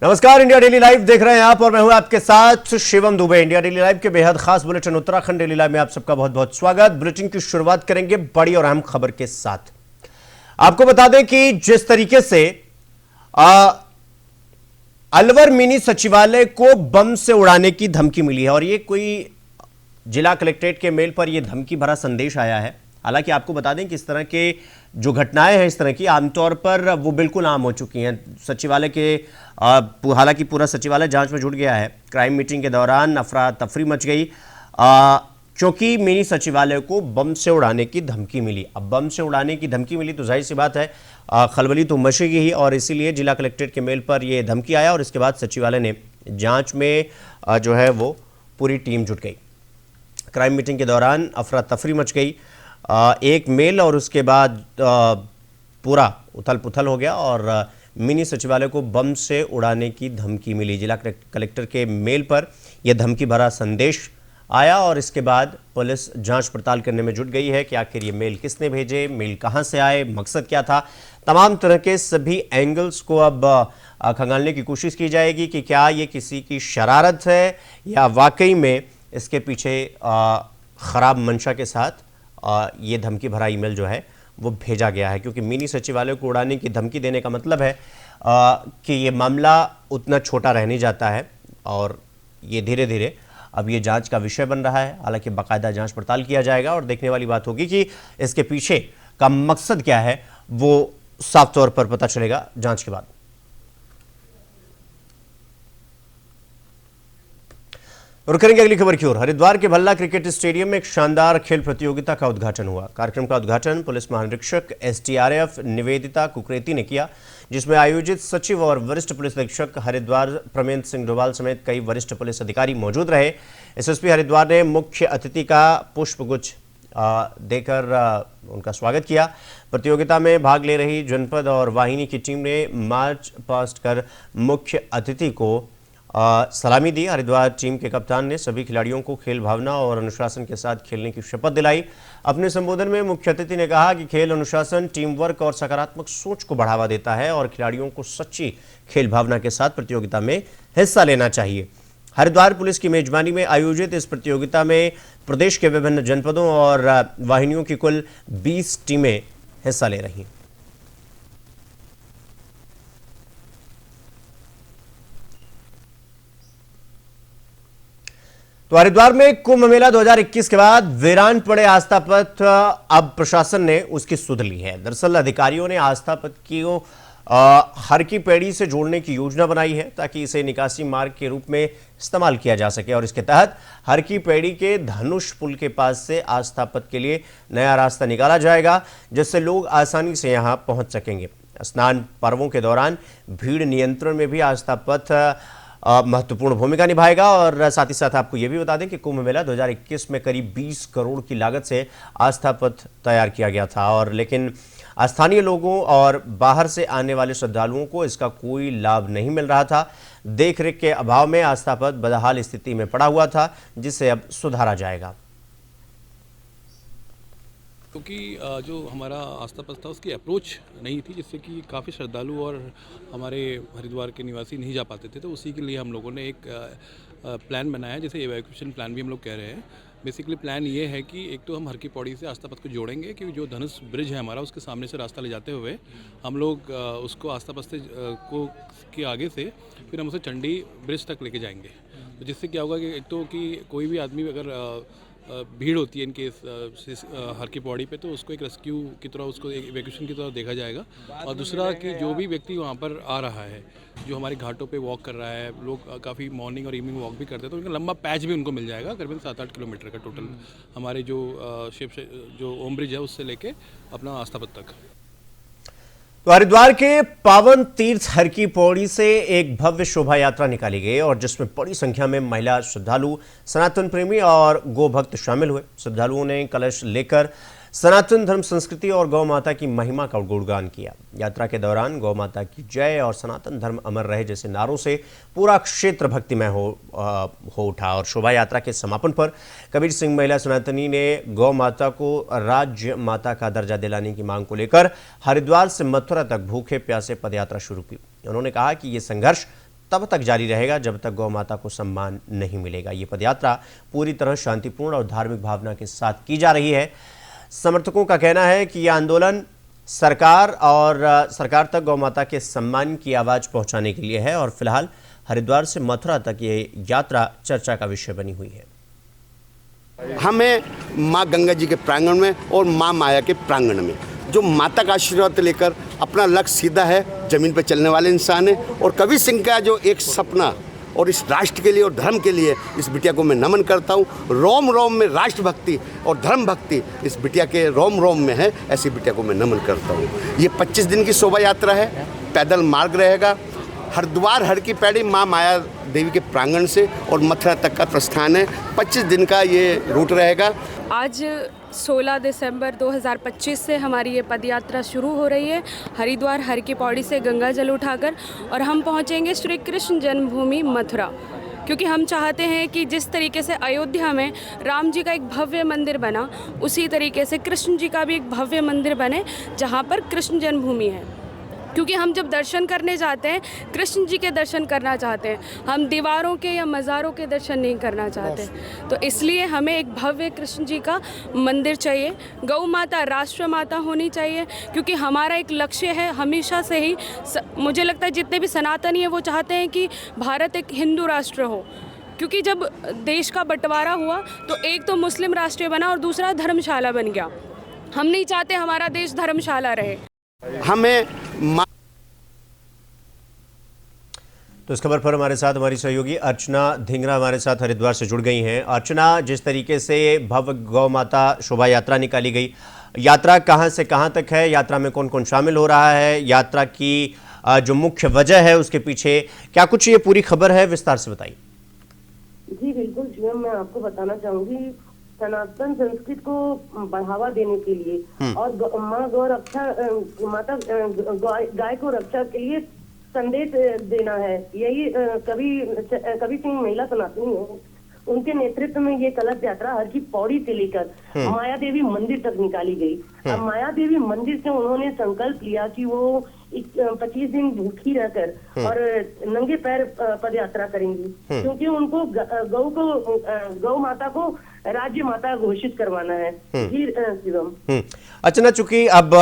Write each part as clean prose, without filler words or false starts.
नमस्कार, India daily live देख रहे हैं आप और मैं हूं आपके साथ Shivam Dubey. India daily live के बेहद खास बुलेटिन उत्तराखंड डेली लाइव में आप सबका बहुत बहुत स्वागत। बुलेटिन की शुरुआत करेंगे बड़ी और अहम खबर के साथ। आपको बता दें कि जिस तरीके से अलवर मिनी सचिवालय को बम से उड़ाने की धमकी मिली है और ये कोई जिला कलेक्ट्रेट के मेल पर यह धमकी भरा संदेश आया है। हालांकि आपको बता दें कि इस तरह के जो घटनाएं हैं इस तरह की आमतौर पर वो बिल्कुल आम हो चुकी हैं। सचिवालय के हालांकि पूरा सचिवालय जांच में जुट गया है। क्राइम मीटिंग के दौरान अफरा तफरी मच गई क्योंकि मिनी सचिवालय को बम से उड़ाने की धमकी मिली। अब बम से उड़ाने की धमकी मिली तो जाहिर सी बात है खलबली तो मचेगी ही और इसीलिए जिला कलेक्ट्रेट के मेल पर यह धमकी आया और इसके बाद सचिवालय ने जांच में जो है वो पूरी टीम जुट गई। क्राइम मीटिंग के दौरान अफरा तफरी मच गई, एक मेल और उसके बाद पूरा उथल पुथल हो गया और मिनी सचिवालय को बम से उड़ाने की धमकी मिली। जिला कलेक्टर के मेल पर यह धमकी भरा संदेश आया और इसके बाद पुलिस जांच पड़ताल करने में जुट गई है कि आखिर ये मेल किसने भेजे, मेल कहां से आए, मकसद क्या था। तमाम तरह के सभी एंगल्स को अब खंगालने की कोशिश की जाएगी कि क्या ये किसी की शरारत है या वाकई में इसके पीछे खराब मंशा के साथ ये धमकी भरा ईमेल जो है वो भेजा गया है। क्योंकि मिनी सचिवालय को उड़ाने की धमकी देने का मतलब है कि ये मामला उतना छोटा रह नहीं जाता है और ये धीरे धीरे अब ये जांच का विषय बन रहा है। हालांकि बाकायदा जांच पड़ताल किया जाएगा और देखने वाली बात होगी कि इसके पीछे का मकसद क्या है वो साफ तौर पर पता चलेगा जांच के बाद। और करेंगे अगली खबर की ओर। हरिद्वार के भल्ला क्रिकेट स्टेडियम में एक शानदार खेल प्रतियोगिता का उद्घाटन हुआ। कार्यक्रम का उद्घाटन पुलिस महानिरीक्षक एसडीआरएफ निवेदिता कुकरेती ने किया, जिसमें आयोजित सचिव और वरिष्ठ पुलिस अधीक्षक हरिद्वार प्रमेंद्र सिंह डोभाल समेत कई वरिष्ठ पुलिस अधिकारी मौजूद रहे। एसएसपी हरिद्वार ने मुख्य अतिथि का पुष्पगुच्छ देकर उनका स्वागत किया। प्रतियोगिता में भाग ले रही जनपद और वाहिनी की टीम ने मार्च पास्ट कर मुख्य अतिथि को सलामी दी। हरिद्वार टीम के कप्तान ने सभी खिलाड़ियों को खेल भावना और अनुशासन के साथ खेलने की शपथ दिलाई। अपने संबोधन में मुख्य अतिथि ने कहा कि खेल अनुशासन, टीम वर्क और सकारात्मक सोच को बढ़ावा देता है और खिलाड़ियों को सच्ची खेल भावना के साथ प्रतियोगिता में हिस्सा लेना चाहिए। हरिद्वार पुलिस की मेजबानी में आयोजित इस प्रतियोगिता में प्रदेश के विभिन्न जनपदों और वाहिनियों की कुल 20 टीमें हिस्सा ले रही हैं। तो हरिद्वार में कुंभ मेला 2021 के बाद वीरान पड़े आस्था पथ अब प्रशासन ने उसकी सुध ली है। दरअसल अधिकारियों ने आस्था पथ को हर की पैड़ी से जोड़ने की योजना बनाई है ताकि इसे निकासी मार्ग के रूप में इस्तेमाल किया जा सके और इसके तहत हर की पैड़ी के धनुष पुल के पास से आस्था पथ के लिए नया रास्ता निकाला जाएगा, जिससे लोग आसानी से यहां पहुंच सकेंगे। स्नान पर्वों के दौरान भीड़ नियंत्रण में भी आस्था पथ महत्वपूर्ण भूमिका निभाएगा और साथ ही साथ आपको यह भी बता दें कि कुंभ मेला 2021 में करीब 20 करोड़ की लागत से आस्था पथ तैयार किया गया था और लेकिन स्थानीय लोगों और बाहर से आने वाले श्रद्धालुओं को इसका कोई लाभ नहीं मिल रहा था। देखरेख के अभाव में आस्था पथ बदहाल स्थिति में पड़ा हुआ था, जिसे अब सुधारा जाएगा। क्योंकि जो हमारा आस्था पथ था उसकी अप्रोच नहीं थी, जिससे कि काफ़ी श्रद्धालु और हमारे हरिद्वार के निवासी नहीं जा पाते थे। तो उसी के लिए हम लोगों ने एक प्लान बनाया, जैसे इवैक्यूएशन प्लान भी हम लोग कह रहे हैं। बेसिकली प्लान ये है कि एक तो हम हर की पौड़ी से आस्था पथ को जोड़ेंगे कि जो धनुष ब्रिज है हमारा उसके सामने से रास्ता ले जाते हुए हम लोग उसको आस्था पथ से के आगे से फिर हम उसे चंडी ब्रिज तक लेके जाएंगे। तो जिससे क्या होगा कि एक तो कि कोई भी आदमी अगर भीड़ होती है इनके हर की पौड़ी पे तो उसको एक रेस्क्यू की तरह, उसको एक इवैक्यूएशन की तरह देखा जाएगा। और दूसरा कि जो भी व्यक्ति वहाँ पर आ रहा है, जो हमारे घाटों पे वॉक कर रहा है, लोग काफ़ी मॉर्निंग और इवनिंग वॉक भी करते हैं, तो उनका लंबा पैच भी उनको मिल जाएगा, करीबन 7-8 किलोमीटर का टोटल हमारे जो जो ओम ब्रिज है उससे लेके अपना आस्था पथ तक। तो हरिद्वार के पावन तीर्थ हर की पौड़ी से एक भव्य शोभा यात्रा निकाली गई और जिसमें बड़ी संख्या में महिला श्रद्धालु, सनातन प्रेमी और गो भक्त शामिल हुए। श्रद्धालुओं ने कलश लेकर सनातन धर्म संस्कृति और गौ माता की महिमा का गुणगान किया। यात्रा के दौरान गौ माता की जय और सनातन धर्म अमर रहे जैसे नारों से पूरा क्षेत्र भक्तिमय हो उठा और शोभा यात्रा के समापन पर कबीर सिंह महिला सनातनी ने गौ माता को राज्य माता का दर्जा दिलाने की मांग को लेकर हरिद्वार से मथुरा तक भूखे प्यासे पदयात्रा शुरू की। उन्होंने कहा कि ये संघर्ष तब तक जारी रहेगा जब तक गौ माता को सम्मान नहीं मिलेगा। ये पदयात्रा पूरी तरह शांतिपूर्ण और धार्मिक भावना के साथ की जा रही है। समर्थकों का कहना है कि यह आंदोलन सरकार तक गौ माता के सम्मान की आवाज पहुंचाने के लिए है और फिलहाल हरिद्वार से मथुरा तक ये यात्रा चर्चा का विषय बनी हुई है। हमें माँ गंगा जी के प्रांगण में और माँ माया के प्रांगण में जो माता का आशीर्वाद लेकर अपना लक्ष्य सीधा है, जमीन पर चलने वाले इंसान है। और कबीर सिंह का जो एक सपना और इस राष्ट्र के लिए और धर्म के लिए इस बिटिया को मैं नमन करता हूँ। रोम रोम में राष्ट्रभक्ति और धर्म भक्ति इस बिटिया के रोम रोम में है, ऐसी बिटिया को मैं नमन करता हूँ। ये 25 दिन की शोभा यात्रा है, पैदल मार्ग रहेगा। हरिद्वार हर की पैड़ी माँ माया देवी के प्रांगण से और मथुरा तक का प्रस्थान है। 25 दिन का ये रूट रहेगा। आज 16 दिसंबर 2025 से हमारी ये पदयात्रा शुरू हो रही है हरिद्वार हर की पौड़ी से गंगा जल उठाकर, और हम पहुंचेंगे श्री कृष्ण जन्मभूमि मथुरा, क्योंकि हम चाहते हैं कि जिस तरीके से अयोध्या में राम जी का एक भव्य मंदिर बना, उसी तरीके से कृष्ण जी का भी एक भव्य मंदिर बने जहाँ पर कृष्ण जन्मभूमि है। क्योंकि हम जब दर्शन करने जाते हैं, कृष्ण जी के दर्शन करना चाहते हैं, हम दीवारों के या मज़ारों के दर्शन नहीं करना चाहते। तो इसलिए हमें एक भव्य कृष्ण जी का मंदिर चाहिए। गौ माता राष्ट्र माता होनी चाहिए, क्योंकि हमारा एक लक्ष्य है हमेशा से ही, मुझे लगता है जितने भी सनातनी हैं वो चाहते हैं कि भारत एक हिंदू राष्ट्र हो। क्योंकि जब देश का बंटवारा हुआ तो एक तो मुस्लिम राष्ट्र बना और दूसरा धर्मशाला बन गया। हम नहीं चाहते हमारा देश धर्मशाला रहे। हमें तो इस खबर पर हमारे साथ हमारी सहयोगी अर्चना धिंगरा हमारे साथ हरिद्वार से जुड़ गई हैं। अर्चना, जिस तरीके से भव्य गौ माता शोभा यात्रा निकाली गई, यात्रा कहां से कहां तक है, यात्रा में कौन कौन शामिल हो रहा है, यात्रा की जो मुख्य वजह है उसके पीछे क्या कुछ ये पूरी खबर है, विस्तार से बताइए। जी बिल्कुल जीवन, मैं आपको बताना चाहूंगी सनातन संस्कृति को बढ़ावा देने के लिए और माँ गौ रक्षा माता गाय को रक्षा के लिए संदेश देना है। यही कबीर सिंह महिला सनातनी है, उनके नेतृत्व में ये कलश यात्रा हर की पौड़ी से लेकर माया देवी मंदिर तक निकाली गई। अब माया देवी मंदिर से उन्होंने संकल्प लिया कि वो 25 दिन भूखी रहकर और नंगे पैर पद यात्रा करेंगी, क्योंकि उनको गौ माता को राज्य माता घोषित करवाना है। जी शिवम। अच्छा, चूंकि अब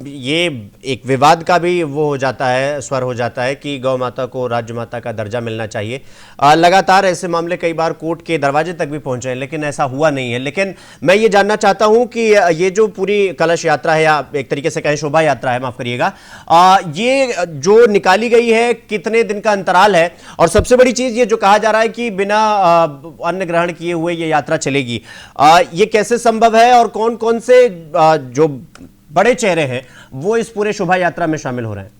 ये एक विवाद का भी वो हो जाता है, स्वर हो जाता है कि गौ माता को राज्य माता का दर्जा मिलना चाहिए। लगातार ऐसे मामले कई बार कोर्ट के दरवाजे तक भी पहुंचे हैं, लेकिन ऐसा हुआ नहीं है। लेकिन मैं ये जानना चाहता हूं कि ये जो पूरी कलश यात्रा है, या एक तरीके से कहें शोभा यात्रा है, माफ करिएगा, ये जो निकाली गई है कितने दिन का अंतराल है, और सबसे बड़ी चीज ये जो कहा जा रहा है कि बिना अन्न ग्रहण किए हुए ये यात्रा चलेगी, ये कैसे संभव है और कौन कौन से जो बड़े चेहरे हैं वो इस पूरे शोभा यात्रा में शामिल हो रहे हैं?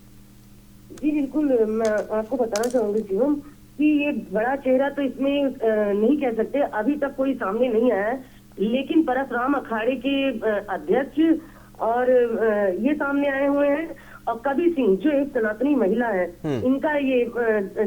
जी बिल्कुल, मैं आपको बताना चाहूंगी शिवम कि ये बड़ा चेहरा तो इसमें नहीं कह सकते, अभी तक कोई सामने नहीं आया है, लेकिन परशुराम अखाड़े के अध्यक्ष और ये सामने आए हुए हैं, और कबीर सिंह जो एक सनातनी महिला है, इनका ये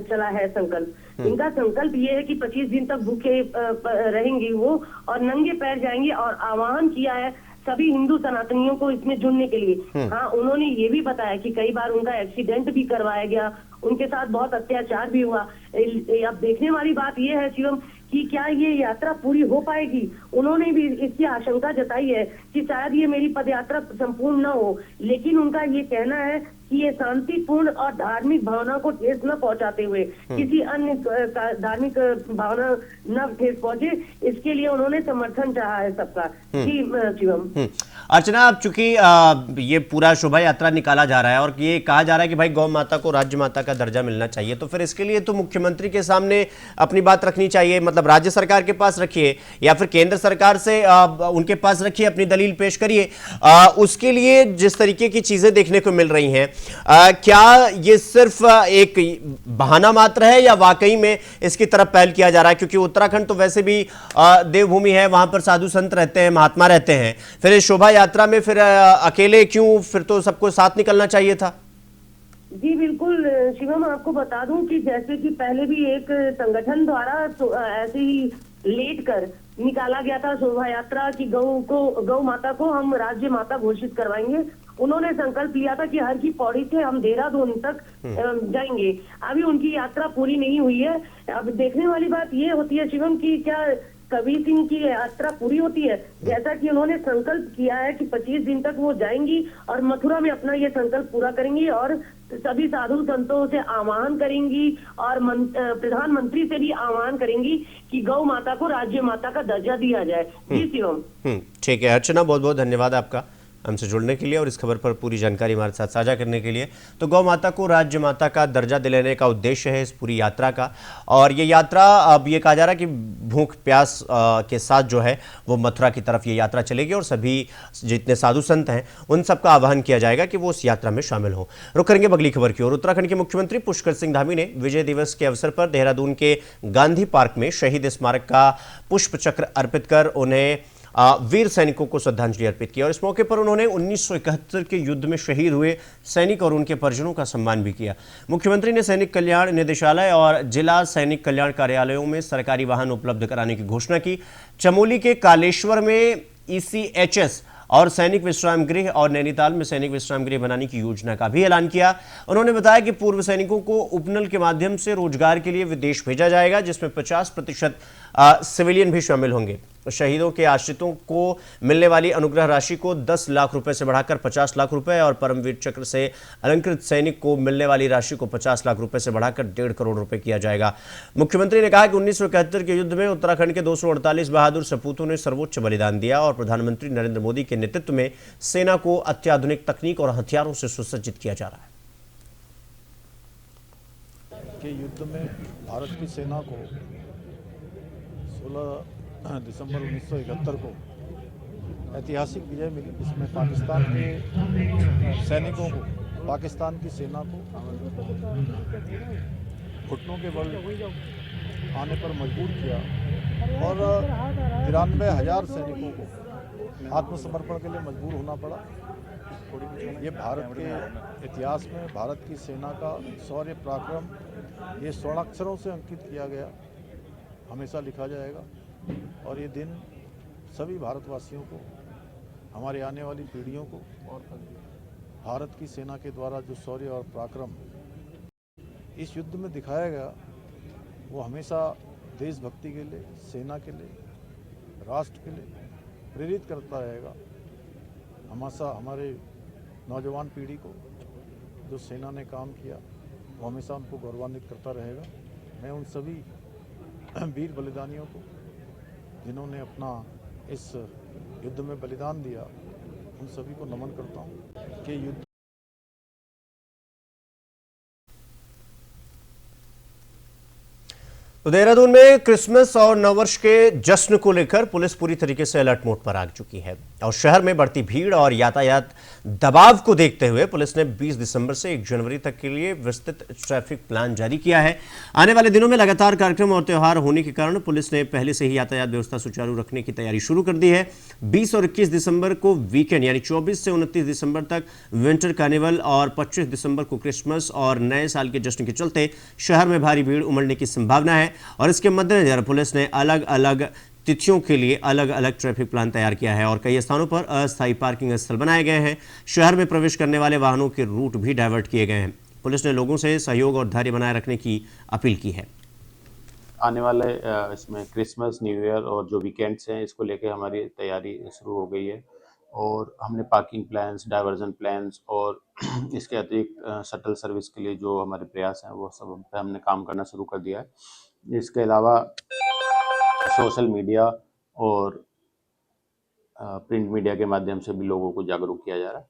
चला है संकल्प। इनका संकल्प ये है कि 25 दिन तक भूखे रहेंगी वो और नंगे पैर जाएंगी, और आह्वान किया है सभी हिंदू सनातनियों को इसमें जुड़ने के लिए। हाँ, उन्होंने ये भी बताया कि कई बार उनका एक्सीडेंट भी करवाया गया, उनके साथ बहुत अत्याचार भी हुआ। अब देखने वाली बात ये है शिवम कि क्या ये यात्रा पूरी हो पाएगी। उन्होंने भी इसकी आशंका जताई है कि शायद ये मेरी पदयात्रा संपूर्ण न हो, लेकिन उनका ये कहना है कि ये शांतिपूर्ण और धार्मिक भावना को ठेस न पहुंचाते हुए किसी अन्य धार्मिक भावना न ठेस पहुंचे, इसके लिए उन्होंने समर्थन चाहा है सबका। जी शिवम। अर्चना, अब चूंकि ये पूरा शोभा यात्रा निकाला जा रहा है और ये कहा जा रहा है कि भाई गौ माता को राज्य माता का दर्जा मिलना चाहिए, तो फिर इसके लिए तो मुख्यमंत्री के सामने अपनी बात रखनी चाहिए, मतलब राज्य सरकार के पास रखिए या फिर केंद्र सरकार से उनके पास रखिए, अपनी दलील पेश करिए। उसके लिए जिस तरीके की चीजें देखने को मिल रही हैं, क्या ये सिर्फ एक बहाना मात्र है या वाकई में इसकी तरफ पहल किया जा रहा है? क्योंकि उत्तराखंड तो वैसे भी देवभूमि है, वहां पर साधु संत रहते हैं, महात्मा रहते हैं, फिर इस शोभा यात्रा में फिर अकेले क्यों? फिर तो सबको साथ निकलना चाहिए था। जी बिल्कुल शिवम, आपको बता दूं कि जैसे कि पहले भी एक संगठन द्वारा तो ऐसे ही लेट कर निकाला गया था शोभा यात्रा कि गौ माता को हम राज्य माता घोषित करवाएंगे। उन्होंने संकल्प लिया था कि हर की पौड़ी से हम देहरादून तक जाएंगे। अभी उनकी यात्रा पूरी नहीं हुई है। अब देखने वाली बात ये होती है शिवम की क्या कबीर सिंह की यात्रा पूरी होती है, जैसा कि उन्होंने संकल्प किया है कि 25 दिन तक वो जाएंगी और मथुरा में अपना ये संकल्प पूरा करेंगी और सभी साधु संतों से आह्वान करेंगी और प्रधानमंत्री से भी आह्वान करेंगी कि गौ माता को राज्य माता का दर्जा दिया जाए। जी शिवम। ठीक है अर्चना, बहुत बहुत धन्यवाद आपका हमसे जुड़ने के लिए और इस खबर पर पूरी जानकारी हमारे साथ साझा करने के लिए। तो गौ माता को राज्य माता का दर्जा दिलाने का उद्देश्य है इस पूरी यात्रा का, और ये यात्रा अब ये कहा जा रहा है कि भूख प्यास के साथ जो है वो मथुरा की तरफ ये यात्रा चलेगी और सभी जितने साधु संत हैं उन सबका आह्वान किया जाएगा कि वो उस यात्रा में शामिल हों। रुक करेंगे अगली खबर की ओर। उत्तराखंड के मुख्यमंत्री पुष्कर सिंह धामी ने विजय दिवस के अवसर पर देहरादून के गांधी पार्क में शहीद स्मारक का पुष्प चक्र अर्पित कर उन्हें वीर सैनिकों को श्रद्धांजलि अर्पित की और इस मौके पर उन्होंने 1971 के युद्ध में शहीद हुए सैनिक और उनके परिजनों का सम्मान भी किया। मुख्यमंत्री ने सैनिक कल्याण निदेशालय और जिला सैनिक कल्याण कार्यालयों में सरकारी वाहन उपलब्ध कराने की घोषणा की। चमोली के कालेश्वर में ECHS और सैनिक विश्राम गृह और नैनीताल में सैनिक विश्राम गृह बनाने की योजना का भी ऐलान किया। उन्होंने बताया कि पूर्व सैनिकों को उपनल के माध्यम से रोजगार के लिए विदेश भेजा जाएगा, जिसमें 50% सिविलियन भी शामिल होंगे। शहीदों के आश्रितों को मिलने वाली अनुग्रह राशि को 10 लाख रुपए से बढ़ाकर 50 लाख रुपए और परमवीर चक्र से अलंकृत सैनिक को मिलने वाली राशि को 50 लाख रुपए से बढ़ाकर 1.5 करोड़ रुपए किया जाएगा। मुख्यमंत्री ने कहा कि 1971 के युद्ध में उत्तराखंड के 248 बहादुर सपूतों ने सर्वोच्च बलिदान दिया और प्रधानमंत्री नरेंद्र मोदी के नेतृत्व में सेना को अत्याधुनिक तकनीक और हथियारों से सुसज्जित किया जा रहा है। के युद्ध में भारत की सेना को 16 दिसंबर 1971 को ऐतिहासिक विजय मिली, जिसमें पाकिस्तान के सैनिकों को, पाकिस्तान की सेना को घुटनों के बल आने पर मजबूर किया और 93,000 सैनिकों को आत्मसमर्पण के लिए मजबूर होना पड़ा। ये भारत के इतिहास में भारत की सेना का शौर्य पराक्रम ये स्वर्णाक्षरों से अंकित किया गया, हमेशा लिखा जाएगा। और ये दिन सभी भारतवासियों को, हमारे आने वाली पीढ़ियों को और भारत की सेना के द्वारा जो शौर्य और पराक्रम इस युद्ध में दिखाया गया, वो हमेशा देशभक्ति के लिए, सेना के लिए, राष्ट्र के लिए प्रेरित करता रहेगा। हमेशा हमारे नौजवान पीढ़ी को जो सेना ने काम किया वो हमेशा उनको गौरवान्वित करता रहेगा। मैं उन सभी वीर बलिदानियों को जिन्होंने अपना इस युद्ध में बलिदान दिया, उन सभी को नमन करता हूँ कि युद्ध तो देहरादून में क्रिसमस और नववर्ष के जश्न को लेकर पुलिस पूरी तरीके से अलर्ट मोड पर आ चुकी है और शहर में बढ़ती भीड़ और यातायात दबाव को देखते हुए पुलिस ने 20 दिसंबर से 1 जनवरी तक के लिए विस्तृत ट्रैफिक प्लान जारी किया है। आने वाले दिनों में लगातार कार्यक्रम और त्यौहार होने के कारण पुलिस ने पहले से ही यातायात व्यवस्था सुचारू रखने की तैयारी शुरू कर दी है। 20 और 21 दिसंबर को वीकेंड यानी 24 से 29 दिसंबर तक विंटर कार्निवल और 25 दिसंबर को क्रिसमस और नए साल के जश्न के चलते शहर में भारी भीड़ उमड़ने की संभावना है और इसके मद्देनजर पुलिस ने अलग अलग तिथियों के लिए अलग अलग ट्रैफिक प्लान तैयार किया है और कई स्थानों पर अस्थायी पार्किंग स्थल बनाए गए हैं। शहर में प्रवेश करने वाले वाहनों के रूट भी डाइवर्ट किए गए हैं। पुलिस ने लोगों से सहयोग और धैर्य बनाए रखने की अपील की है। आने वाले इसमें क्रिसमस, न्यू ईयर और जो वीकेंड्स हैं, इसको लेके हमारी तैयारी शुरू हो गई है और हमने पार्किंग प्लान्स, डाइवर्जन प्लान्स और इसके अतिरिक्त शटल सर्विस के लिए जो हमारे प्रयास हैं वो सब पे हमने काम करना शुरू कर दिया है। इसके अलावा सोशल मीडिया और प्रिंट मीडिया के माध्यम से भी लोगों को जागरूक किया जा रहा है।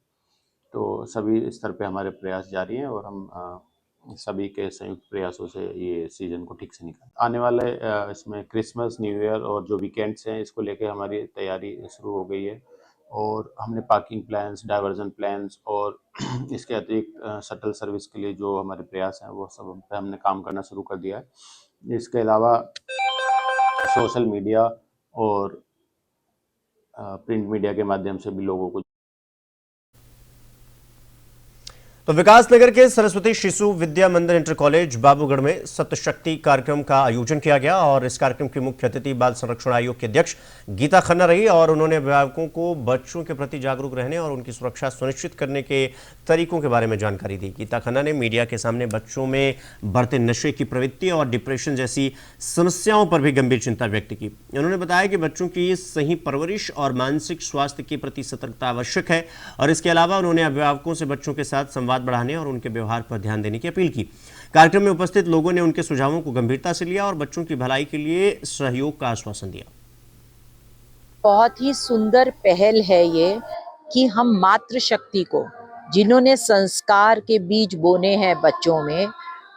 तो सभी स्तर पे हमारे प्रयास जारी हैं और हम सभी के संयुक्त प्रयासों से ये सीजन को ठीक से निकाल। आने वाले इसमें क्रिसमस, न्यू ईयर और जो वीकेंड्स हैं, इसको लेके हमारी तैयारी शुरू हो गई है और हमने पार्किंग प्लान्स, डाइवर्जन प्लान्स और इसके अतिरिक्त शटल सर्विस के लिए जो हमारे प्रयास हैं वो सब पे हमने काम करना शुरू कर दिया है। इसके अलावा सोशल मीडिया और प्रिंट मीडिया के माध्यम से भी लोगों को तो विकासनगर के सरस्वती शिशु विद्या मंदिर इंटर कॉलेज बाबूगढ़ में सप्तशक्ति कार्यक्रम का आयोजन किया गया और इस कार्यक्रम की मुख्य अतिथि बाल संरक्षण आयोग की अध्यक्ष गीता खन्ना रही और उन्होंने अभिभावकों को बच्चों के प्रति जागरूक रहने और उनकी सुरक्षा सुनिश्चित करने के तरीकों के बारे में जानकारी दी। गीता खन्ना ने मीडिया के सामने बच्चों में बढ़ते नशे की प्रवृत्ति और डिप्रेशन जैसी समस्याओं पर भी गंभीर चिंता व्यक्त की। उन्होंने बताया कि बच्चों की सही परवरिश और मानसिक स्वास्थ्य के प्रति सतर्कता आवश्यक है और इसके अलावा उन्होंने अभिभावकों से बच्चों के साथ संवाद बढ़ाने और उनके व्यवहार पर ध्यान देने की अपील की। कार्यक्रम में उपस्थित लोगों ने उनके सुझावों को गंभीरता से लिया और बच्चों की भलाई के लिए सहयोग का आश्वासन दिया। बहुत ही सुंदर पहल है ये कि हम मातृशक्ति को, जिन्होंने संस्कार के बीज बोने हैं बच्चों में,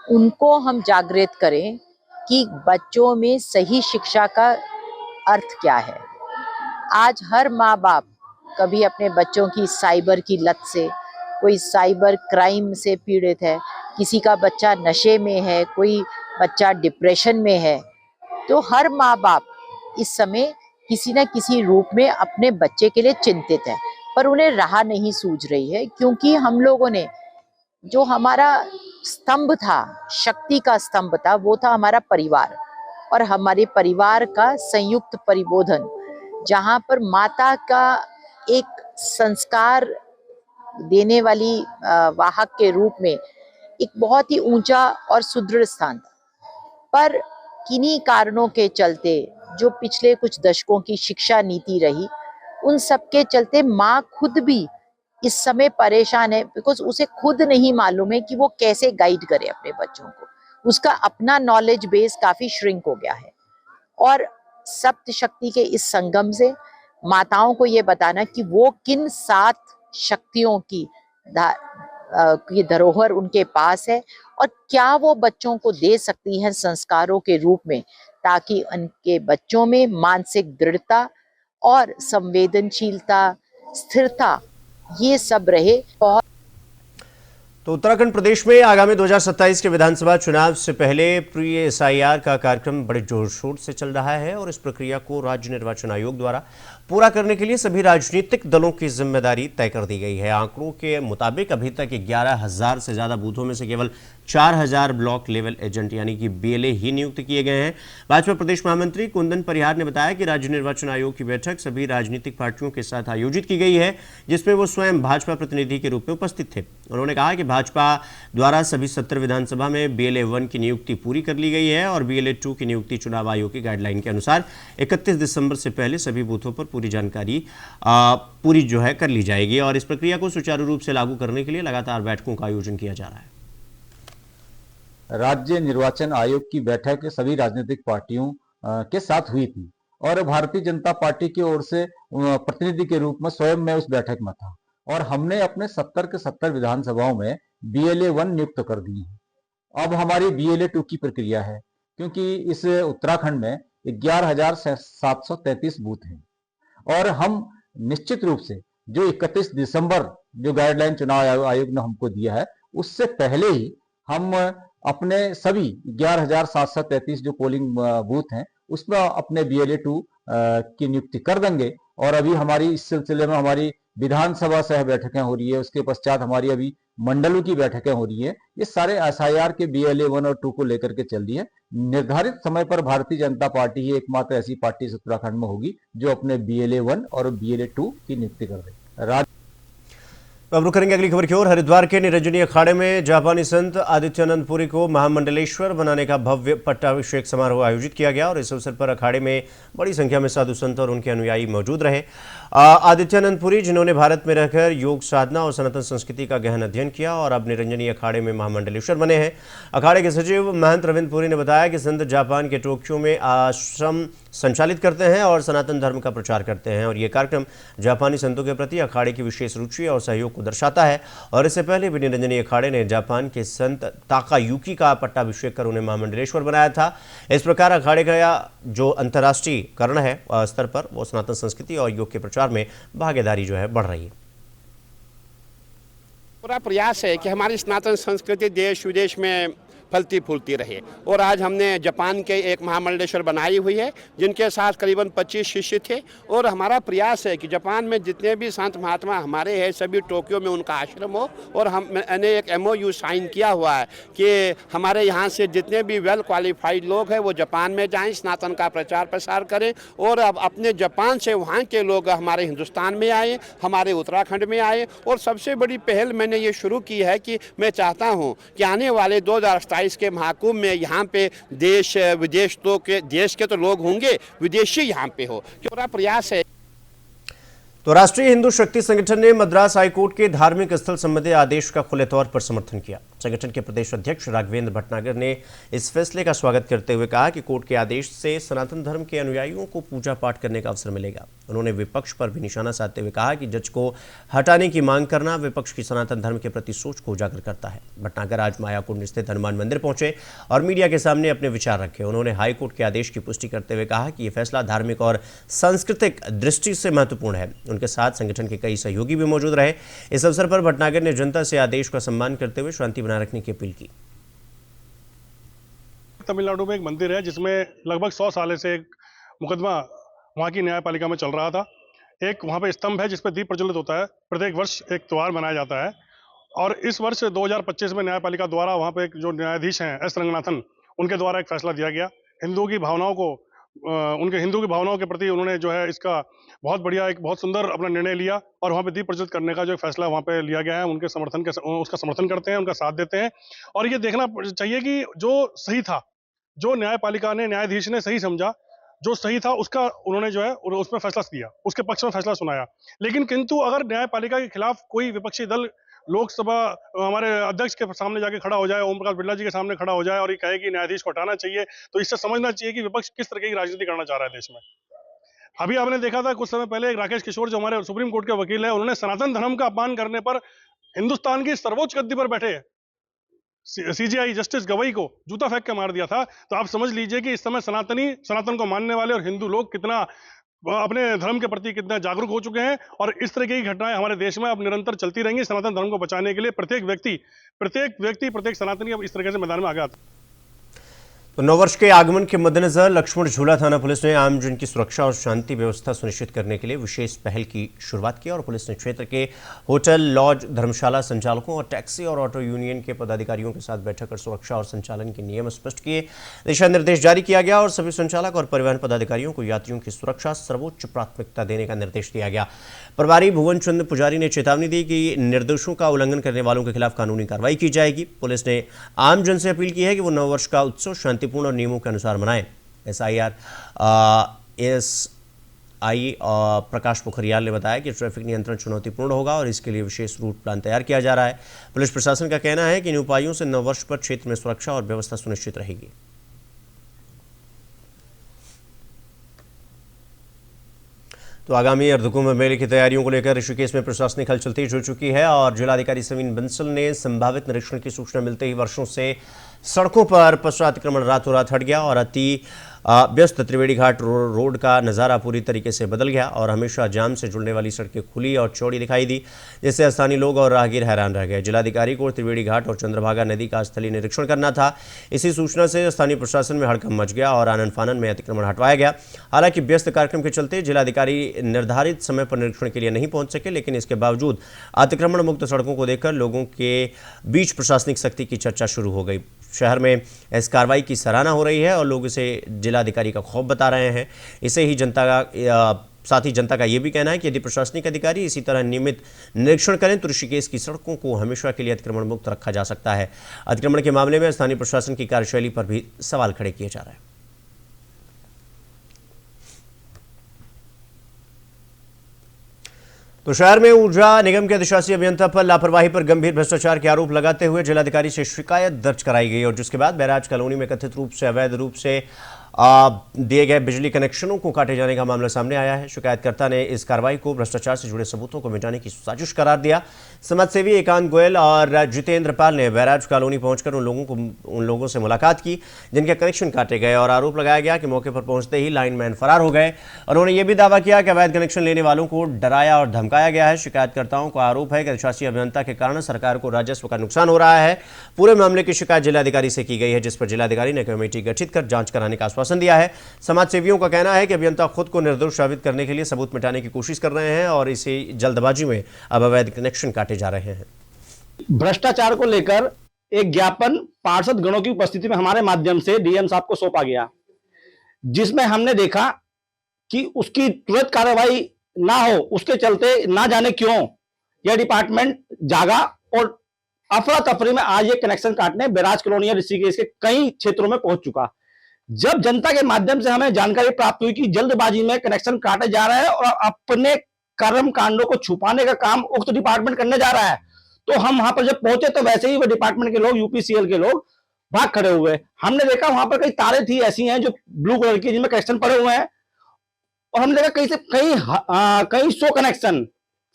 उनको हम जागृत करें कि बच्चों में सही शिक्षा का अर्थ क्या है। आज हर माँ बाप कभी अपने बच्चों की साइबर की लत से, कोई साइबर क्राइम से पीड़ित है, किसी का बच्चा नशे में है, कोई बच्चा डिप्रेशन में है, तो हर माँ बाप इस समय किसी न किसी रूप में अपने बच्चे के लिए चिंतित है, पर उन्हें राह नहीं सूझ रही है, क्योंकि हम लोगों ने जो हमारा स्तंभ था, शक्ति का स्तंभ था, वो था हमारा परिवार और हमारे परिवार का संयुक्त परिबोधन, जहाँ पर माता का एक संस्कार देने वाली वाहक के रूप में एक बहुत ही ऊंचा और सुदृढ़ स्थान था। पर किन्हीं कारणों के चलते, जो पिछले कुछ दशकों की शिक्षा नीति रही, उन सब के चलते माँ खुद भी इस समय परेशान है, बिकॉज उसे खुद नहीं मालूम है कि वो कैसे गाइड करे अपने बच्चों को। उसका अपना नॉलेज बेस काफी श्रिंक हो गया है और सप्त शक्ति के इस संगम से माताओं को ये बताना कि वो किन 7 शक्तियों की धरोहर उनके पास है और क्या वो बच्चों को दे सकती हैं संस्कारों के रूप में, ताकि उनके बच्चों में मानसिक दृढ़ता और संवेदनशीलता, स्थिरता, ये सब रहे। तो उत्तराखंड प्रदेश में आगामी 2027 के विधानसभा चुनाव से पहले प्री एसआईआर का कार्यक्रम बड़े जोर शोर से चल रहा है और इस प्रक्रिया को राज्य निर्वाचन आयोग द्वारा पूरा करने के लिए सभी राजनीतिक दलों की जिम्मेदारी तय कर दी गई है। आंकड़ों के मुताबिक अभी तक 11,000 से ज्यादा बूथों में से केवल 4,000 ब्लॉक लेवल एजेंट यानी कि बीएलए ही नियुक्त किए गए हैं। भाजपा प्रदेश महामंत्री कुंदन परिहार ने बताया कि राज्य निर्वाचन आयोग की बैठक सभी राजनीतिक पार्टियों के साथ आयोजित की गई है, जिसमें वो स्वयं भाजपा प्रतिनिधि के रूप में उपस्थित थे। उन्होंने कहा कि भाजपा द्वारा सभी 70 विधानसभा में बीएलए 1 की नियुक्ति पूरी कर ली गई है और बीएलए 2 की नियुक्ति चुनाव आयोग की गाइडलाइन के अनुसार 31 दिसंबर से पहले सभी बूथों पर पूरी जानकारी पूरी कर ली जाएगी और इस प्रक्रिया को सुचारू रूप से लागू करने के लिए लगातार बैठकों का आयोजन किया जा रहा है। राज्य निर्वाचन आयोग की बैठक सभी राजनीतिक पार्टियों के साथ हुई थी और भारतीय जनता पार्टी की ओर से प्रतिनिधि के रूप में स्वयं मैं उस बैठक में था और हमने अपने 70 के 70 विधानसभाओं में बीएलए 1 नियुक्त कर दी है। अब हमारी बीएलए 2 की प्रक्रिया है, क्योंकि इस उत्तराखंड में 11,733 बूथ हैं और हम निश्चित रूप से जो 31 दिसंबर जो गाइडलाइन चुनाव आयोग ने हमको दिया है, उससे पहले ही हम अपने सभी 11,733 जो पोलिंग बूथ हैं उसमें अपने बीएलए 2 की नियुक्ति कर देंगे। और अभी हमारी इस सिलसिले में हमारी विधानसभा सह बैठकें हो रही है, उसके पश्चात हमारी अभी मंडलों की बैठकें हो रही है। ये सारे एसआईआर के बीएलए 1 और 2 को लेकर के चल रही है। निर्धारित समय पर भारतीय जनता पार्टी ही एकमात्र ऐसी पार्टी इस उत्तराखंड में होगी जो अपने बीएलए 1 और बीएलए 2 की नियुक्ति कर देगी। अब रुक करेंगे अगली खबर की ओर। हरिद्वार के निरंजनी अखाड़े में जापानी संत आदित्यानंद पुरी को महामंडलेश्वर बनाने का भव्य पट्टाभिषेक समारोह आयोजित किया गया और इस अवसर पर अखाड़े में बड़ी संख्या में साधु संत और उनके अनुयायी मौजूद रहे। आदित्यानंद पुरी, जिन्होंने भारत में रहकर योग साधना और सनातन संस्कृति का गहन अध्ययन किया और अब निरंजनी अखाड़े में महामंडलेश्वर बने हैं। अखाड़े के सचिव महंत रविंद्र पुरी ने बताया कि संत जापान के टोक्यो में आश्रम संचालित करते हैं और सनातन धर्म का प्रचार करते हैं और ये कार्यक्रम जापानी संतों के प्रति अखाड़े की विशेष रुचि और सहयोग को दर्शाता है। और इससे पहले भी निरंजनी अखाड़े ने जापान के संत ताकायुकी का पट्टाभिषेक कर उन्हें महामंडलेश्वर बनाया था। इस प्रकार अखाड़े का जो अंतर्राष्ट्रीयकरण है स्तर पर वो सनातन संस्कृति और योग के प्रचार में भागीदारी बढ़ रही है। पूरा प्रयास है कि हमारी सनातन संस्कृति देश विदेश में फलती फूलती रहे। और आज हमने जापान के एक महामंडलेश्वर बनाई हुई है जिनके साथ करीबन 25 शिष्य थे, और हमारा प्रयास है कि जापान में जितने भी संत महात्मा हमारे हैं सभी टोक्यो में उनका आश्रम हो। और हमने एक MOU साइन किया हुआ है कि हमारे यहाँ से जितने भी वेल क्वालिफाइड लोग हैं वो जापान में जाएं, सनातन का प्रचार प्रसार करें, और अब अपने जापान से वहाँ के लोग हमारे हिंदुस्तान में आए, हमारे उत्तराखंड में आए। और सबसे बड़ी पहल मैंने ये शुरू की है कि मैं चाहता हूँ कि आने वाले 2027 के महाकुंभ में यहाँ पे देश विदेश देश के तो लोग होंगे, विदेशी यहाँ पे हो, पूरा प्रयास है। तो राष्ट्रीय हिंदू शक्ति संगठन ने मद्रास हाईकोर्ट के धार्मिक स्थल संबंधी आदेश का खुले तौर पर समर्थन किया। संगठन के प्रदेश अध्यक्ष राघवेंद्र भटनागर ने इस फैसले का स्वागत करते हुए कहा कि कोर्ट के आदेश से सनातन धर्म के अनुयायियों को पूजा पाठ करने का अवसर मिलेगा। उन्होंने विपक्ष पर भी निशाना साधते हुए कहा कि जज को हटाने की मांग करना विपक्ष की सनातन धर्म के प्रति सोच को उजागर करता है। भटनागर आज मायाकुंड स्थित हनुमान मंदिर पहुंचे और मीडिया के सामने अपने विचार रखे। उन्होंने हाईकोर्ट के आदेश की पुष्टि करते हुए कहा कि यह फैसला धार्मिक और सांस्कृतिक दृष्टि से महत्वपूर्ण है। उनके साथ संगठन के कई सहयोगी भी मौजूद रहे। इस अवसर पर भटनागर ने जनता से आदेश का सम्मान करते हुए शांति बनाए रखने की अपील की। तमिलनाडु में एक मंदिर है जिसमें लगभग 100 साल से एक मुकदमा वहाँ की न्यायपालिका में चल रहा था। एक वहाँ पे स्तंभ है जिस पर दीप प्रज्वलित होता है। प्रत्येक वर्ष एक त्यौहार मनाया जाता है, और इस वर्ष 2025 में न्यायपालिका द्वारा वहाँ पे एक जो न्यायाधीश हैं S रंगनाथन, उनके द्वारा एक फैसला दिया गया। हिंदुओं की भावनाओं को उनके हिंदू की भावनाओं के प्रति उन्होंने जो है इसका बहुत बढ़िया एक बहुत सुंदर अपना निर्णय लिया, और वहाँ पे दीप प्रज्वलित करने का जो फैसला वहाँ पे लिया गया है उनके उसका समर्थन करते हैं, उनका साथ देते हैं। और ये देखना चाहिए कि जो सही था, जो न्यायपालिका ने न्यायाधीश ने सही समझा, जो सही था उसका उन्होंने जो है उस पर फैसला दिया, उसके पक्ष में फैसला सुनाया। लेकिन किंतु अगर न्यायपालिका के खिलाफ कोई विपक्षी दल लोकसभा हमारे अध्यक्ष के सामने जाके खड़ा हो जाए, ओम प्रकाश बिरला जी के सामने खड़ा हो जाए और ये कहे कि न्यायाधीश को हटाना चाहिए, तो इससे समझना चाहिए कि विपक्ष किस तरह की राजनीति करना चाह रहा है देश में। अभी आपने देखा था कुछ समय पहले एक राकेश किशोर जो हमारे सुप्रीम कोर्ट के वकील है, उन्होंने सनातन धर्म का अपमान करने पर हिंदुस्तान की सर्वोच्च गद्दी पर बैठे CJI जस्टिस गवई को जूता फेंक के मार दिया था। तो आप समझ लीजिए कि इस समय सनातन को मानने वाले और हिंदू लोग कितना अपने धर्म के प्रति कितना जागरूक हो चुके हैं, और इस तरह की घटनाएं हमारे देश में अब निरंतर चलती रहेंगी। सनातन धर्म को बचाने के लिए प्रत्येक सनातनी अब इस तरीके से मैदान में आ गया था। तो नववर्ष के आगमन के मद्देनजर लक्ष्मण झूला थाना पुलिस ने आमजन की सुरक्षा और शांति व्यवस्था सुनिश्चित करने के लिए विशेष पहल की शुरुआत की, और पुलिस ने क्षेत्र के होटल, लॉज, धर्मशाला संचालकों और टैक्सी और ऑटो यूनियन के पदाधिकारियों के साथ बैठक कर सुरक्षा और संचालन के नियम स्पष्ट किए, दिशा निर्देश जारी किया गया और सभी संचालक और परिवहन पदाधिकारियों को यात्रियों की सुरक्षा सर्वोच्च प्राथमिकता देने का निर्देश दिया गया। प्रभारी भुवन चंद्र पुजारी ने चेतावनी दी कि निर्देशों का उल्लंघन करने वालों के खिलाफ कानूनी कार्रवाई की जाएगी। पुलिस ने आमजन से अपील की है कि वो नववर्ष का उत्सव शांतिपूर्ण और नियमों के अनुसार मनाएं। SI प्रकाश पोखरियाल ने बताया कि ट्रैफिक नियंत्रण चुनौतीपूर्ण होगा और इसके लिए विशेष रूट प्लान तैयार किया जा रहा है। पुलिस प्रशासन का कहना है कि इन उपायों से नववर्ष पर क्षेत्र में सुरक्षा और व्यवस्था सुनिश्चित रहेगी। तो आगामी अर्धकुंभ मेले की तैयारियों को लेकर ऋषिकेश में प्रशासनिक हलचल तेज हो चुकी है, और जिलाधिकारी सविन बंसल ने संभावित निरीक्षण की सूचना मिलते ही वर्षों से सड़कों पर पसरा अतिक्रमण रातों रात हट गया और अति व्यस्त त्रिवेणी घाट रोड का नज़ारा पूरी तरीके से बदल गया और हमेशा जाम से जुड़ने वाली सड़कें खुली और चौड़ी दिखाई दी, जिससे स्थानीय लोग और राहगीर हैरान रह गए। जिलाधिकारी को त्रिवेणी घाट और चंद्रभागा नदी का स्थलीय निरीक्षण करना था। इसी सूचना से स्थानीय प्रशासन में हड़कंप मच गया और आनन फानन में अतिक्रमण हटवाया गया। हालांकि व्यस्त कार्यक्रम के चलते जिलाधिकारी निर्धारित समय पर निरीक्षण के लिए नहीं पहुंच सके, लेकिन इसके बावजूद अतिक्रमण मुक्त सड़कों को देखकर लोगों के बीच प्रशासनिक सख्ती की चर्चा शुरू हो गई। शहर में इस कार्रवाई की सराहना हो रही है और लोग इसे जिलाधिकारी का खौफ बता रहे हैं। इसे ही साथ ही जनता का ये भी कहना है कि यदि प्रशासनिक अधिकारी इसी तरह नियमित निरीक्षण करें तो ऋषिकेश की सड़कों को हमेशा के लिए अतिक्रमण मुक्त रखा जा सकता है। अतिक्रमण के मामले में स्थानीय प्रशासन की कार्यशैली पर भी सवाल खड़े किए जा रहे हैं। तो शहर में ऊर्जा निगम के अधिशासी अभियंता पर लापरवाही पर गंभीर भ्रष्टाचार के आरोप लगाते हुए जिलाधिकारी से शिकायत दर्ज कराई गई, और जिसके बाद बैराज कॉलोनी में कथित रूप से अवैध रूप से दिए गए बिजली कनेक्शनों को काटे जाने का मामला सामने आया है। शिकायतकर्ता ने इस कार्रवाई को भ्रष्टाचार से जुड़े सबूतों को मिटाने की साजिश करार दिया। समाजसेवी एकांत गोयल और जितेंद्र पाल ने बैराज कॉलोनी पहुंचकर उन लोगों से मुलाकात की जिनके कनेक्शन काटे गए और आरोप लगाया गया कि मौके पर पहुंचते ही लाइनमैन फरार हो गए। उन्होंने यह भी दावा किया कि अवैध कनेक्शन लेने वालों को डराया और धमकाया गया है। शिकायतकर्ताओं का आरोप है कि अधिशासी अभियंता के कारण सरकार को राजस्व का नुकसान हो रहा है। पूरे मामले की शिकायत जिलाधिकारी से की गई है, जिस पर जिलाधिकारी ने कमेटी गठित कर जांच कराने का आश्वासन दिया है। समाजसेवियों का कहना है कि अभियंता खुद को निर्दोष साबित करने के लिए सबूत मिटाने की कोशिश कर रहे हैं और इसी जल्दबाजी में अब अवैध कनेक्शन काटे जा रहे हैं। भ्रष्टाचार को लेकर एक ज्ञापन पार्षद गणों की उपस्थिति में हमारे माध्यम से डीएम साहब को सौंपा गया, जिसमें हमने देखा कि उसकी तुरंत कार्रवाई ना हो, उसके चलते ना जाने क्यों यह डिपार्टमेंट जागा और अफरा तफरी में आज ये कनेक्शन काटने बैराज कॉलोनी या ऋषिकेश के कई क्षेत्रों में पहुंच चुका। जब जनता के माध्यम से हमें जानकारी प्राप्त हुई कि जल्दबाजी में कनेक्शन काटे जा रहे हैं और अपने कर्म कांडों को छुपाने का काम उक्त डिपार्टमेंट करने जा रहा है, तो हम वहां पर जब पहुंचे तो वैसे ही वो डिपार्टमेंट के लोग, यूपीसीएल के लोग भाग खड़े हुए। हमने देखा वहां पर कई तारें थी ऐसी हैं जो ब्लू कलर की, जिनमें कनेक्शन पड़े हुए हैं, और हमने देखा कई 100 कनेक्शन,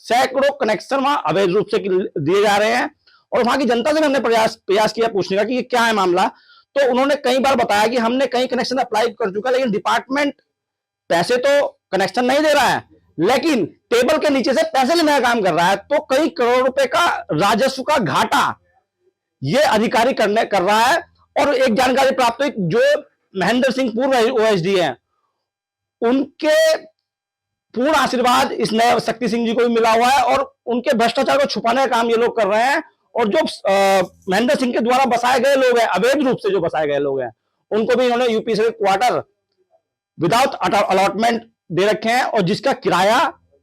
सैकड़ों कनेक्शन वहां अवैध रूप से दिए जा रहे हैं। और वहां की जनता से हमने प्रयास किया पूछने का कि ये क्या है मामला, तो उन्होंने कई बार बताया कि हमने कई कनेक्शन अप्लाई कर चुका, लेकिन डिपार्टमेंट पैसे तो कनेक्शन नहीं दे रहा है, लेकिन टेबल के नीचे से पैसे लेने का काम कर रहा है। तो कई करोड़ रुपए का राजस्व का घाटा ये अधिकारी कर रहा है। और एक जानकारी प्राप्त हुई, जो महेंद्र सिंह पूर्व ओएसडी हैं, उनके पूर्ण आशीर्वाद इस नए शक्ति सिंह जी को भी मिला हुआ है और उनके भ्रष्टाचार को छुपाने का काम ये लोग कर रहे हैं। और जो महेंद्र सिंह के द्वारा बसाए गए लोग हैं, अवैध रूप से जो बसाए गए लोग हैं, उनको भी इन्होंने यूपी से क्वार्टर विदाउट अलॉटमेंट दे रखे हैं और जिसका किराया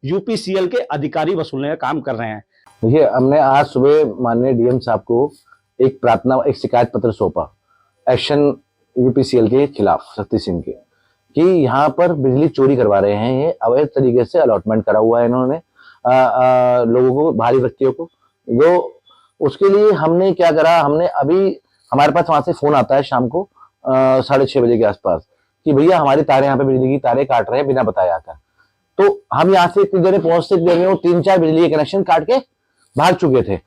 यूपीसीएल के अधिकारी वसूलने का काम कर रहे हैं। देखिए, हमने आज सुबह माननीय डीएम साहब को एक शिकायत पत्र सौंपा एक्शन यूपीसीएल के खिलाफ शक्ति सिंह के, कि यहाँ पर बिजली चोरी करवा रहे हैं, ये अवैध तरीके से अलॉटमेंट करा हुआ है इन्होंने लोगों को, भारी व्यक्तियों को। जो उसके लिए हमने क्या करा, हमने अभी हमारे पास वहां से फोन आता है शाम को 6:30 बजे के आसपास कि भैया हमारी तारें, यहाँ पे बिजली की तारें काट रहे हैं बिना बताए आकर। तो हम यहाँ से इतनी देर पहुंचते देर में 3-4 बिजली के कनेक्शन काट के भाग चुके थे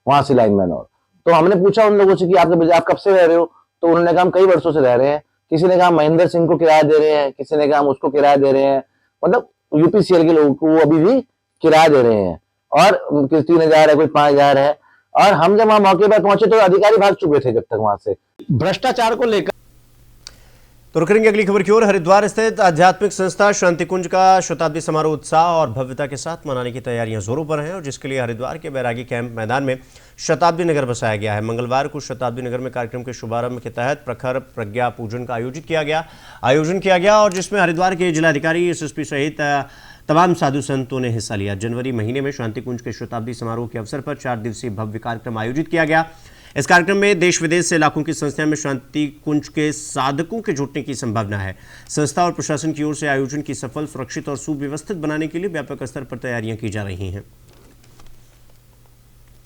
वहां से लाइनमैन। और तो हमने पूछा उन लोगों से कि आप कब से रह रहे हो, तो उन्होंने कहा हम कई वर्षों से रह रहे हैं। किसी ने कहा महेंद्र सिंह को किराया दे रहे हैं, किसी ने कहा हम उसको किराया दे रहे हैं, मतलब यूपीसीएल के लोगों को वो अभी भी किराया दे रहे हैं। और 3,000 है, कोई 5,000 है। और हम जब वहां मौके पर पहुंचे तो अधिकारी भाग चुके थे जब तक वहां से। भ्रष्टाचार को लेकर तो रुकेंगे अगली खबर की ओर। हरिद्वार स्थित आध्यात्मिक संस्था शांति कुंज का शताब्दी समारोह उत्साह और भव्यता के साथ मनाने की तैयारियां जोरों पर हैं और जिसके लिए हरिद्वार के बैरागी कैंप मैदान में शताब्दी नगर बसाया गया है। मंगलवार को शताब्दी नगर में कार्यक्रम के शुभारंभ के तहत प्रखर प्रज्ञा पूजन का आयोजन किया गया और जिसमें हरिद्वार के जिलाधिकारी, एसएसपी सहित तमाम साधु संतों ने हिस्सा लिया। जनवरी महीने में शांति कुंज के शताब्दी समारोह के अवसर पर 4 दिवसीय भव्य कार्यक्रम आयोजित किया गया। इस कार्यक्रम में देश विदेश से लाखों की संख्या में शांति कुंज के साधकों के जुटने की संभावना है। संस्था और प्रशासन की ओर से आयोजन की सफल, सुरक्षित और सुव्यवस्थित बनाने के लिए व्यापक स्तर पर तैयारियां की जा रही हैं।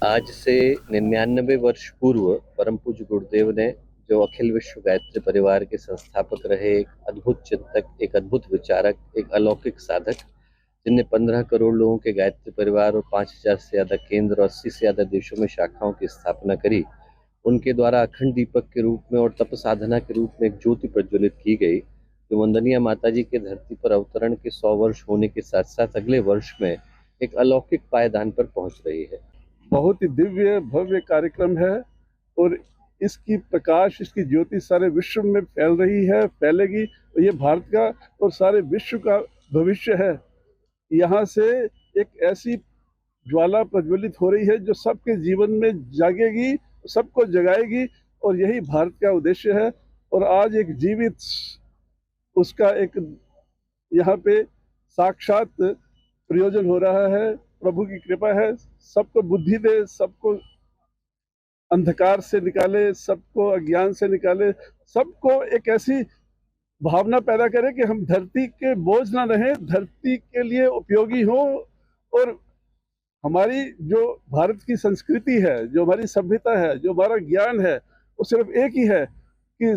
आज से 99 वर्ष पूर्व परम पूज्य गुरुदेव ने, जो अखिल विश्व गायत्री परिवार के संस्थापक रहे, एक अद्भुत चिंतक, एक अद्भुत विचारक, एक अलौकिक साधक, जिनने 15 करोड़ लोगों के गायत्री परिवार और 5,000 से ज़्यादा केंद्र और 80 से ज़्यादा देशों में शाखाओं की स्थापना करी, उनके द्वारा अखंड दीपक के रूप में और तप साधना के रूप में एक ज्योति प्रज्वलित की गई, जो वंदनीय माता जी के धरती पर अवतरण के 100 वर्ष होने के साथ साथ अगले वर्ष में एक अलौकिक पायदान पर पहुंच रही है। बहुत ही दिव्य भव्य कार्यक्रम है और इसकी प्रकाश, इसकी ज्योति सारे विश्व में फैल रही है, फैलेगी। ये भारत का और सारे विश्व का भविष्य है। यहाँ से एक ऐसी ज्वाला प्रज्वलित हो रही है जो सबके जीवन में जागेगी, सबको जगाएगी, और यही भारत का उद्देश्य है। और आज एक जीवित उसका एक यहाँ पे साक्षात प्रयोजन हो रहा है। प्रभु की कृपा है, सबको बुद्धि दे, सबको अंधकार से निकाले, सबको अज्ञान से निकाले, सबको एक ऐसी भावना पैदा करे कि हम धरती के बोझ ना रहें, धरती के लिए उपयोगी हो। और हमारी जो भारत की संस्कृति है, जो हमारी सभ्यता है, जो हमारा ज्ञान है, वो सिर्फ एक ही है कि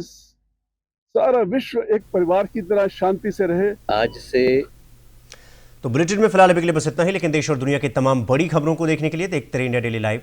सारा विश्व एक परिवार की तरह शांति से रहे। आज से तो बुलेटिन में फिलहाल अभी के लिए बस इतना ही, लेकिन देश और दुनिया की तमाम बड़ी खबरों को देखने के लिए देखते रहिए इंडिया डेली लाइव।